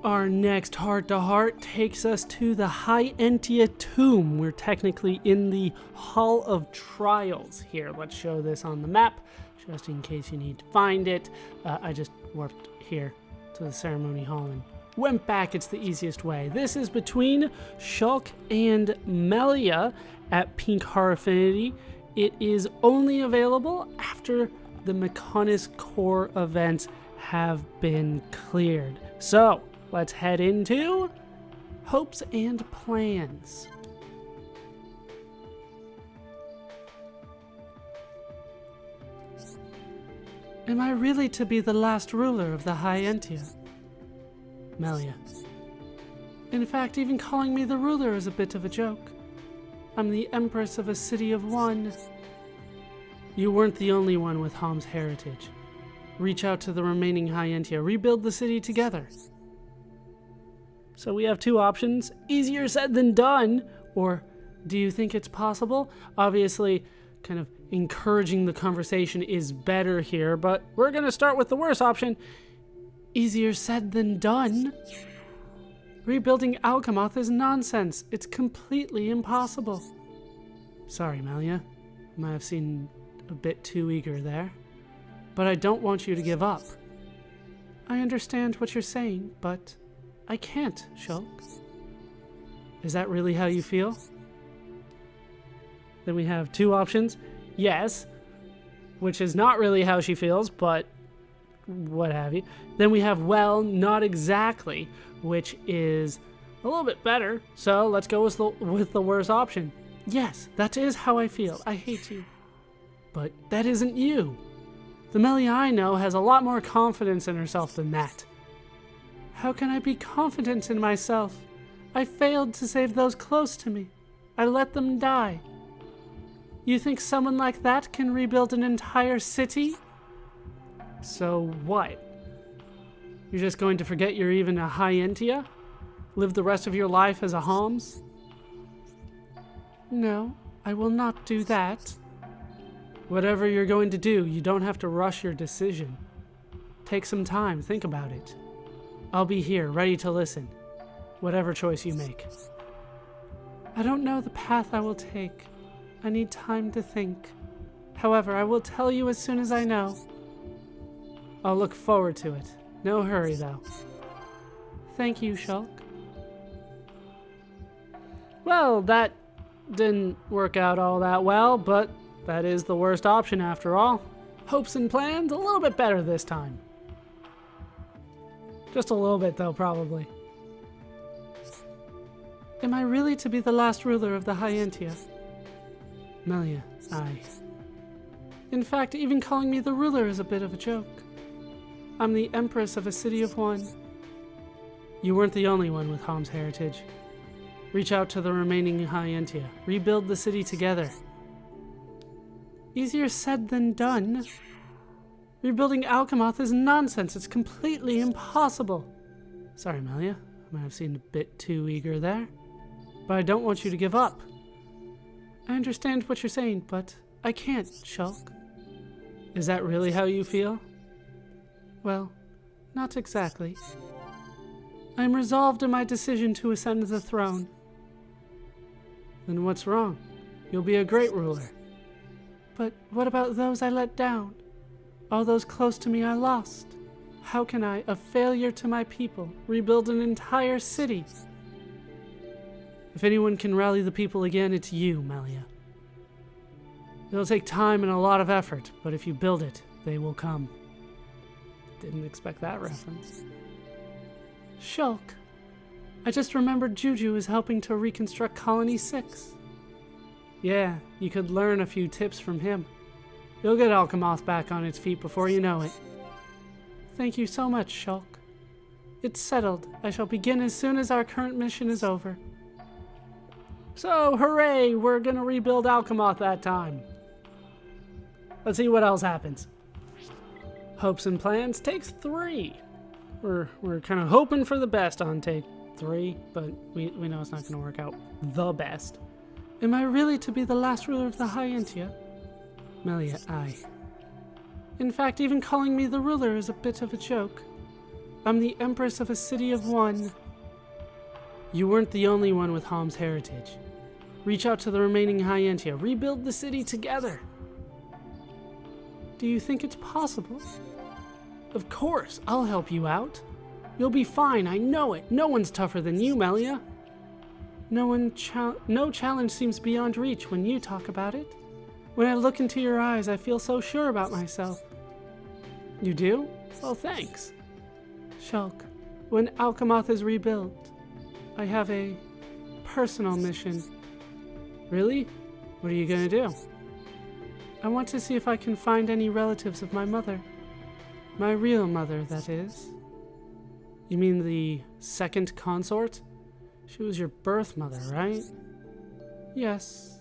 Our next heart-to-heart takes us to the High-Entia tomb. We're technically in the Hall of Trials here. Let's show this on the map, just in case you need to find it. I just warped here to the ceremony hall and went back. It's the easiest way. This is between Shulk and Melia at Pink Heart Affinity. It is only available after the Mechonis Core events have been cleared. So, let's head into hopes and plans. Am I really to be the last ruler of the High-Entia? Melia. In fact, even calling me the ruler is a bit of a joke. I'm the Empress of a city of one. You weren't the only one with Hom's heritage. Reach out to the remaining High-Entia. Rebuild the city together. So we have two options. Easier said than done. Or do you think it's possible? Obviously, kind of encouraging the conversation is better here, but we're going to start with the worst option. Easier said than done. Rebuilding Alchemoth is nonsense. It's completely impossible. Sorry, Melia. I might have seemed a bit too eager there. But I don't want you to give up. I understand what you're saying, but I can't, Shulk. Is that really how you feel? Then we have two options. Yes, which is not really how she feels, but what have you. Then we have, well, not exactly, which is a little bit better. So let's go with the worst option. Yes, that is how I feel. I hate you. But that isn't you. The Melia I know has a lot more confidence in herself than that. How can I be confident in myself? I failed to save those close to me. I let them die. You think someone like that can rebuild an entire city? So what? You're just going to forget you're even a High-Entia? Live the rest of your life as a Homs? No, I will not do that. Whatever you're going to do, you don't have to rush your decision. Take some time, think about it. I'll be here, ready to listen. Whatever choice you make. I don't know the path I will take. I need time to think. However, I will tell you as soon as I know. I'll look forward to it. No hurry, though. Thank you, Shulk. Well, that didn't work out all that well, but that is the worst option after all. Hopes and plans, a little bit better this time. Just a little bit, though, probably. Am I really to be the last ruler of the High-Entia? Melia, aye. In fact, even calling me the ruler is a bit of a joke. I'm the Empress of a city of one. You weren't the only one with Hom's heritage. Reach out to the remaining High-Entia. Rebuild the city together. Easier said than done. Rebuilding Alchemoth is nonsense. It's completely impossible. Sorry, Melia. I might have seemed a bit too eager there. But I don't want you to give up. I understand what you're saying, but I can't, Shulk. Is that really how you feel? Well, not exactly. I am resolved in my decision to ascend the throne. Then what's wrong? You'll be a great ruler. But what about those I let down? All those close to me I lost. How can I, a failure to my people, rebuild an entire city? If anyone can rally the people again, it's you, Melia. It'll take time and a lot of effort, but if you build it, they will come. Didn't expect that reference. Shulk. I just remembered Juju is helping to reconstruct Colony 6. Yeah, you could learn a few tips from him. You'll get Alchemoth back on its feet before you know it. Thank you so much, Shulk. It's settled. I shall begin as soon as our current mission is over. So, hooray! We're gonna rebuild Alchemoth that time. Let's see what else happens. Hopes and plans takes 3. We're kind of hoping for the best on take 3, but we know it's not going to work out the best. Am I really to be the last ruler of the High-Entia? Melia, aye. In fact, even calling me the ruler is a bit of a joke. I'm the Empress of a city of one. You weren't the only one with Hom's heritage. Reach out to the remaining Hyentia. Rebuild the city together. Do you think it's possible? Of course, I'll help you out. You'll be fine, I know it. No one's tougher than you, Melia. No challenge seems beyond reach when you talk about it. When I look into your eyes, I feel so sure about myself. You do? Well, thanks. Shulk, when Alchemoth is rebuilt, I have a personal mission. Really? What are you gonna do? I want to see if I can find any relatives of my mother. My real mother, that is. You mean the second consort? She was your birth mother, right? Yes.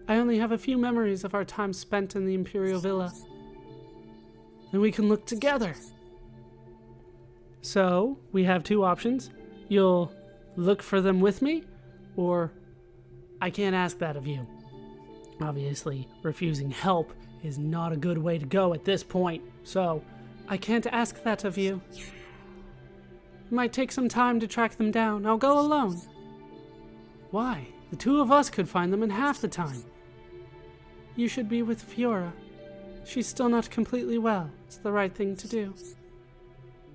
I only have a few memories of our time spent in the Imperial Villa. Then we can look together. So, we have two options. You'll look for them with me, or I can't ask that of you. Obviously, refusing help is not a good way to go at this point, so I can't ask that of you. It might take some time to track them down. I'll go alone. Why? The two of us could find them in half the time. You should be with Fiora. She's still not completely well. It's the right thing to do.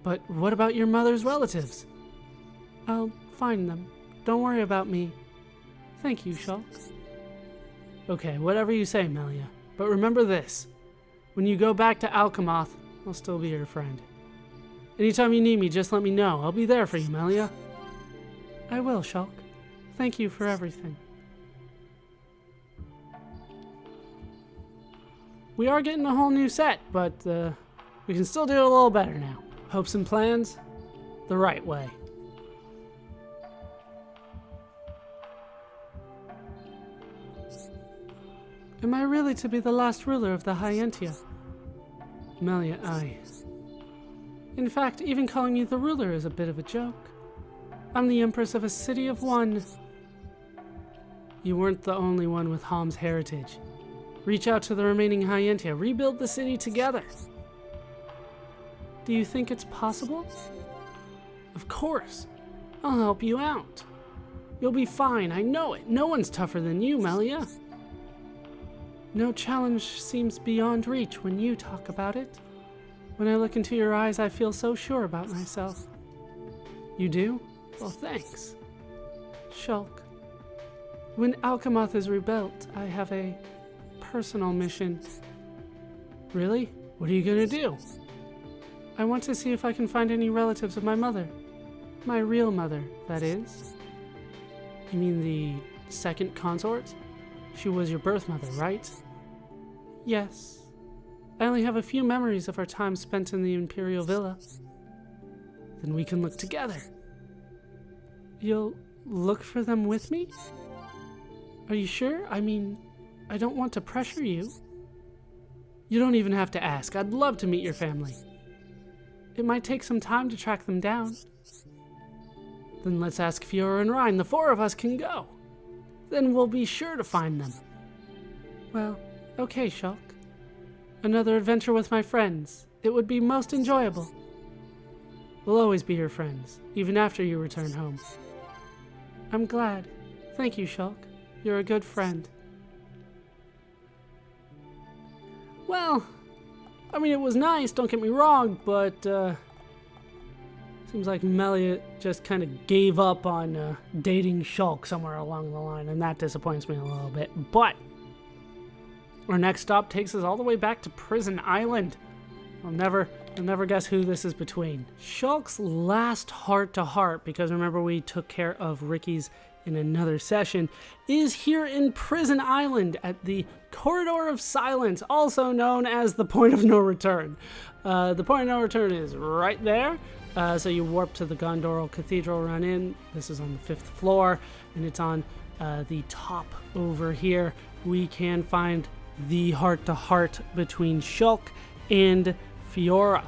But what about your mother's relatives? I'll find them. Don't worry about me. Thank you, Shulk. Okay, whatever you say, Melia. But remember this. When you go back to Alchemoth, I'll still be your friend. Anytime you need me, just let me know. I'll be there for you, Melia. I will, Shulk. Thank you for everything. We are getting a whole new set, but we can still do it a little better now. Hopes and plans, the right way. Am I really to be the last ruler of the Hyentia? Melia, In fact, even calling you the ruler is a bit of a joke. I'm the Empress of a city of one. You weren't the only one with Hom's heritage. Reach out to the remaining Hyentia. Rebuild the city together. Do you think it's possible? Of course. I'll help you out. You'll be fine, I know it. No one's tougher than you, Melia. No challenge seems beyond reach when you talk about it. When I look into your eyes, I feel so sure about myself. You do? Well, thanks. Shulk. When Alchemoth is rebuilt, I have a personal mission. Really? What are you gonna do? I want to see if I can find any relatives of my mother. My real mother, that is. You mean the second consort? She was your birth mother, right? Yes. I only have a few memories of our time spent in the Imperial Villa. Then we can look together. You'll look for them with me? Are you sure? I mean, I don't want to pressure you. You don't even have to ask. I'd love to meet your family. It might take some time to track them down. Then let's ask Fiora and Ryan. The four of us can go. Then we'll be sure to find them. Well, okay, Shulk. Another adventure with my friends. It would be most enjoyable. We'll always be your friends, even after you return home. I'm glad. Thank you, Shulk. You're a good friend. Well, I mean, it was nice, don't get me wrong, but seems like Melia just kind of gave up on dating Shulk somewhere along the line, and that disappoints me a little bit. But our next stop takes us all the way back to Prison Island. I'll never guess who this is between. Shulk's last heart-to-heart, because remember we took care of Ricky's in another session, is here in Prison Island at the Corridor of Silence, also known as the Point of No Return. The Point of No Return is right there. So you warp to the Gondoral Cathedral run-in. This is on the 5th floor, and it's on the top over here. We can find the heart-to-heart between Shulk and Fiora.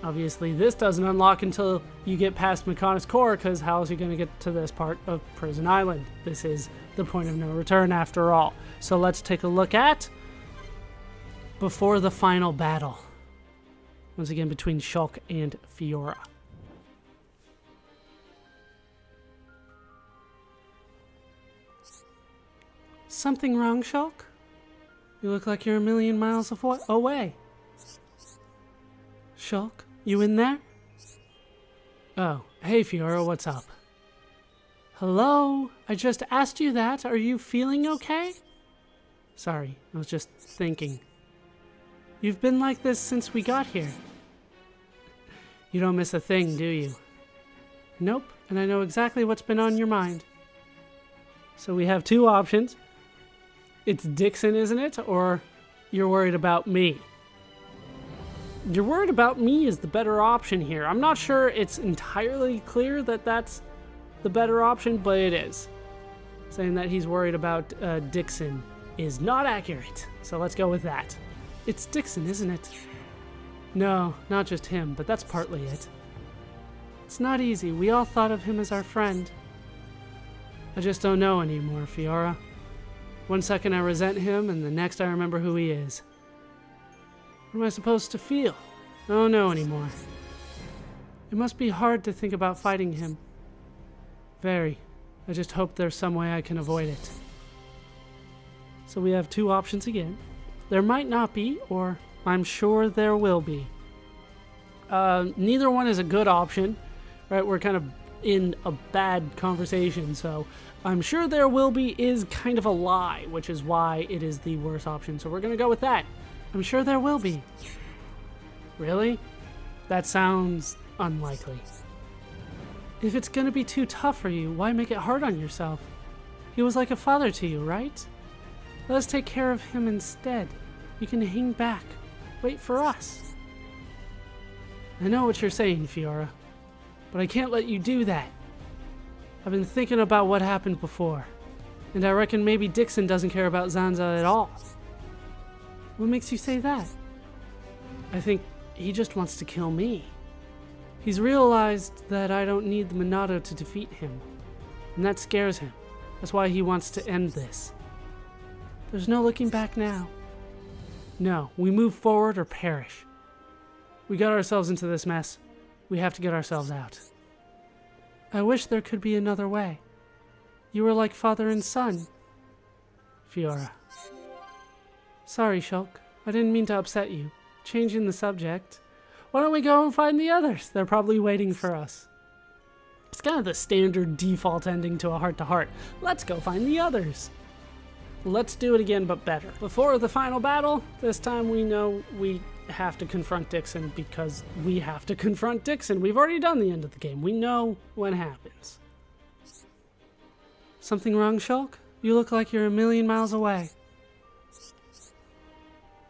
Obviously, this doesn't unlock until you get past Mechonis Core, because how is he going to get to this part of Prison Island? This is the Point of No Return after all. So let's take a look at before the final battle. Once again, between Shulk and Fiora. Something wrong, Shulk? You look like you're a million miles away. Shulk, you in there? Oh, hey Fiora, what's up? Hello? I just asked you that. Are you feeling okay? Sorry, I was just thinking. You've been like this since we got here. You don't miss a thing, do you? Nope, and I know exactly what's been on your mind. So we have two options. It's Dixon, isn't it? Or you're worried about me. You're worried about me is the better option here. I'm not sure it's entirely clear that that's the better option, but it is. Saying that he's worried about Dixon is not accurate. So let's go with that. It's Dixon, isn't it? No, not just him, but that's partly it. It's not easy. We all thought of him as our friend. I just don't know anymore, Fiora. One second I resent him, and the next I remember who he is. What am I supposed to feel? I don't know anymore. It must be hard to think about fighting him. Very. I just hope there's some way I can avoid it. So we have two options again. There might not be, or I'm sure there will be. Neither one is a good option, right? We're kind of in a bad conversation, so I'm sure there will be is kind of a lie, which is why it is the worst option. So we're going to go with that. I'm sure there will be. Really? That sounds unlikely. If it's going to be too tough for you, why make it hard on yourself? He was like a father to you, right? Let us take care of him instead. You can hang back. Wait for us. I know what you're saying, Fiora, but I can't let you do that. I've been thinking about what happened before, and I reckon maybe Dixon doesn't care about Zanza at all. What makes you say that? I think he just wants to kill me. He's realized that I don't need the Monado to defeat him, and that scares him. That's why he wants to end this. There's no looking back now. No, we move forward or perish. We got ourselves into this mess. We have to get ourselves out. I wish there could be another way. You were like father and son. Fiora. Sorry, Shulk. I didn't mean to upset you. Changing the subject. Why don't we go and find the others? They're probably waiting for us. It's kind of the standard default ending to a heart-to-heart. Let's go find the others. Let's do it again, but better. Before the final battle, this time we know we have to confront Dixon because we have to confront Dixon. We've already done the end of the game. We know what happens. Something wrong, Shulk? You look like you're a million miles away.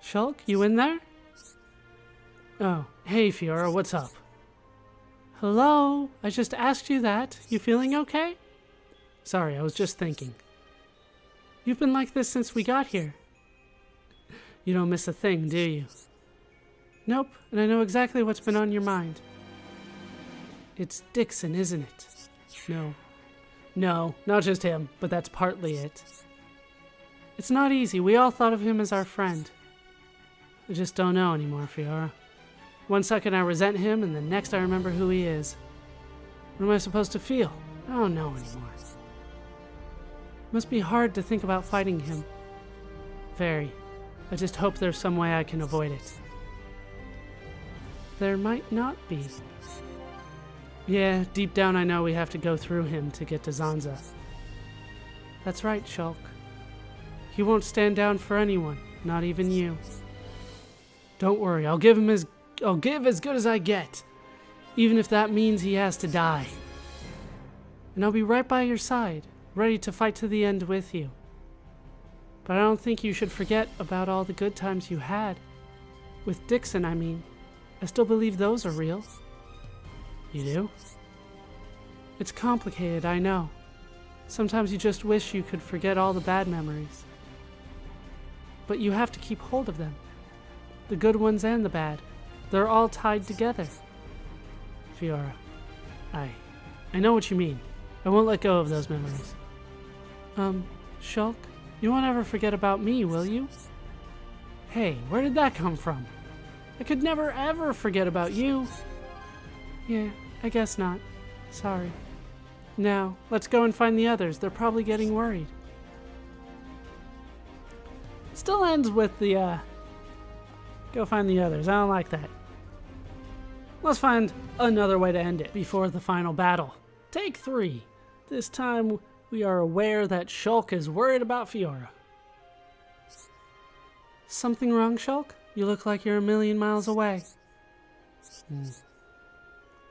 Shulk, you in there? Oh, hey Fiora, what's up? Hello? I just asked you that. You feeling okay? Sorry, I was just thinking. You've been like this since we got here. You don't miss a thing, do you? Nope, and I know exactly what's been on your mind. It's Dixon, isn't it? No, not just him, but that's partly it. It's not easy. We all thought of him as our friend. I just don't know anymore, Fiora. One second I resent him, and the next I remember who he is. What am I supposed to feel? I don't know anymore. It must be hard to think about fighting him. Very. I just hope there's some way I can avoid it. There might not be. Yeah, deep down I know we have to go through him to get to Zanza. That's right, Shulk. He won't stand down for anyone, not even you. Don't worry, I'll give as good as I get, even if that means he has to die. And I'll be right by your side, ready to fight to the end with you. But I don't think you should forget about all the good times you had. With Dixon, I mean. I still believe those are real. You do? It's complicated, I know. Sometimes you just wish you could forget all the bad memories. But you have to keep hold of them. The good ones and the bad. They're all tied together. Fiora, I know what you mean. I won't let go of those memories. Shulk, you won't ever forget about me, will you? Hey, where did that come from? I could never ever forget about you. Yeah, I guess not. Sorry. Now, let's go and find the others. They're probably getting worried. Still ends with the, go find the others. I don't like that. Let's find another way to end it before the final battle. Take 3. This time we are aware that Shulk is worried about Fiora. Something wrong, Shulk? You look like you're a million miles away.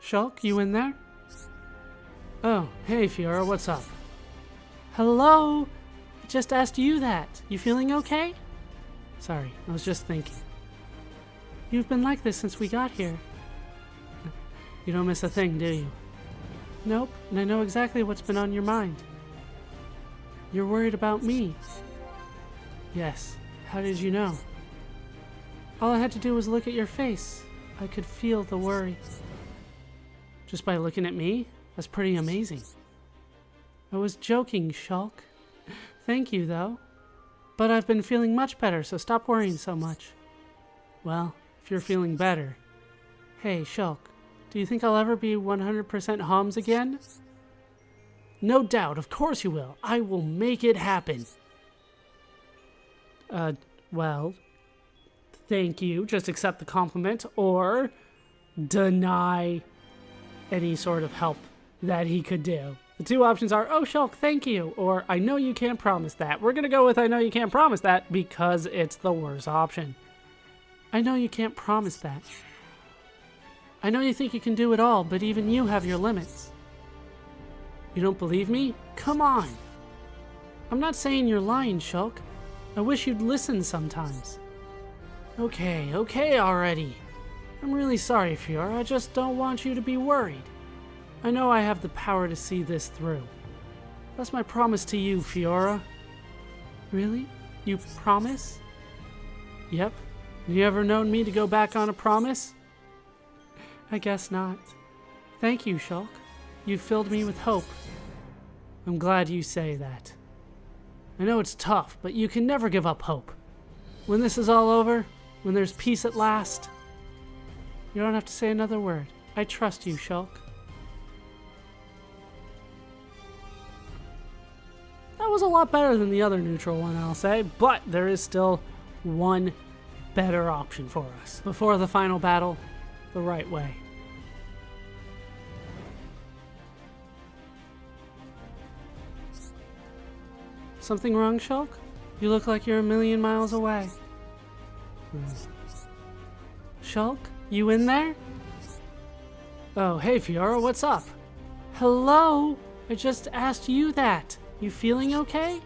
Shulk, you in there? Oh, hey Fiora, what's up? Hello? I just asked you that. You feeling okay? Sorry, I was just thinking. You've been like this since we got here. You don't miss a thing, do you? Nope, and I know exactly what's been on your mind. You're worried about me. Yes, how did you know? All I had to do was look at your face. I could feel the worry. Just by looking at me? That's pretty amazing. I was joking, Shulk. Thank you, though. But I've been feeling much better, so stop worrying so much. Well, if you're feeling better. Hey, Shulk, do you think I'll ever be 100% Homs again? No doubt, of course you will. I will make it happen. Well, thank you. Just accept the compliment or deny any sort of help that he could do. The two options are, oh, Shulk, thank you, or I know you can't promise that. We're going to go with I know you can't promise that because it's the worst option. I know you can't promise that. I know you think you can do it all, but even you have your limits. You don't believe me? Come on. I'm not saying you're lying, Shulk. I wish you'd listen sometimes. Okay already. I'm really sorry, Fiora. I just don't want you to be worried. I know I have the power to see this through. That's my promise to you, Fiora. Really? You promise? Yep. Have you ever known me to go back on a promise? I guess not. Thank you, Shulk. You filled me with hope. I'm glad you say that. I know it's tough, but you can never give up hope. When this is all over, when there's peace at last, you don't have to say another word. I trust you, Shulk. That was a lot better than the other neutral one, I'll say, but there is still one better option for us. Before the final battle, the right way. Something wrong, Shulk? You look like you're a million miles away. Shulk, you in there? Oh, hey Fiora, what's up? Hello? I just asked you that. You feeling okay?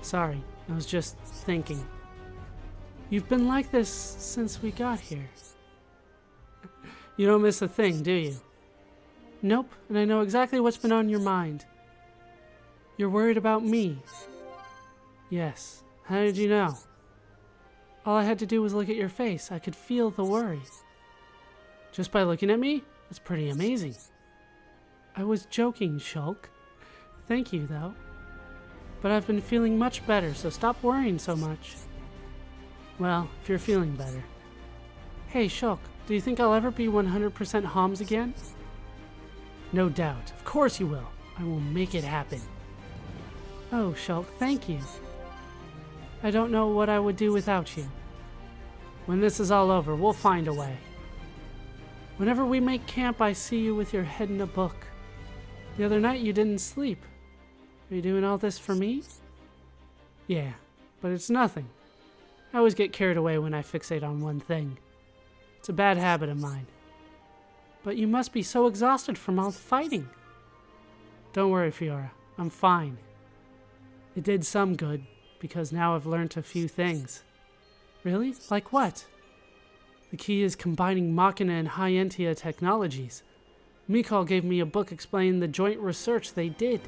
Sorry, I was just thinking. You've been like this since we got here. You don't miss a thing, do you? Nope, and I know exactly what's been on your mind. You're worried about me. Yes, how did you know? All I had to do was look at your face. I could feel the worry. Just by looking at me? That's pretty amazing. I was joking, Shulk. Thank you, though. But I've been feeling much better, so stop worrying so much. Well, if you're feeling better. Hey, Shulk, do you think I'll ever be 100% Homs again? No doubt. Of course you will. I will make it happen. Oh, Shulk, thank you. I don't know what I would do without you. When this is all over, we'll find a way. Whenever we make camp, I see you with your head in a book. The other night you didn't sleep. Are you doing all this for me? Yeah, but it's nothing. I always get carried away when I fixate on one thing. It's a bad habit of mine. But you must be so exhausted from all the fighting. Don't worry, Fiora. I'm fine. It did some good, because now I've learned a few things. Really? Like what? The key is combining Machina and High-Entia technologies. Mikal gave me a book explaining the joint research they did.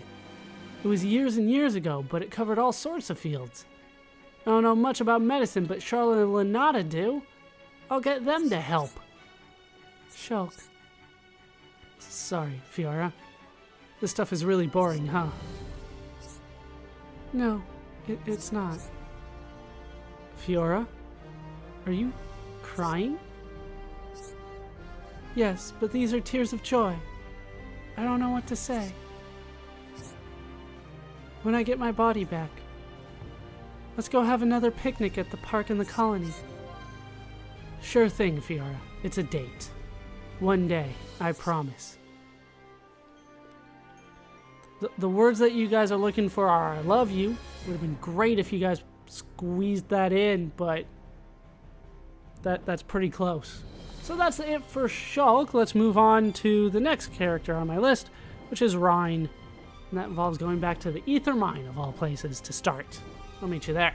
It was years and years ago, but it covered all sorts of fields. I don't know much about medicine, but Charlotte and Lenata do. I'll get them to help. Shulk. Sorry, Fiora. This stuff is really boring, huh? No, it's not. Fiora? Are you crying? Yes, but these are tears of joy. I don't know what to say. When I get my body back, Let's go have another picnic at the park in the colony. Sure thing, Fiora. It's a date. One day, I promise. The words that you guys are looking for are I love you. Would have been great if you guys squeezed that in, but that's pretty close. So that's it for Shulk. Let's move on to the next character on my list, which is Rhine. And that involves going back to the Ether Mine, of all places, to start. I'll meet you there.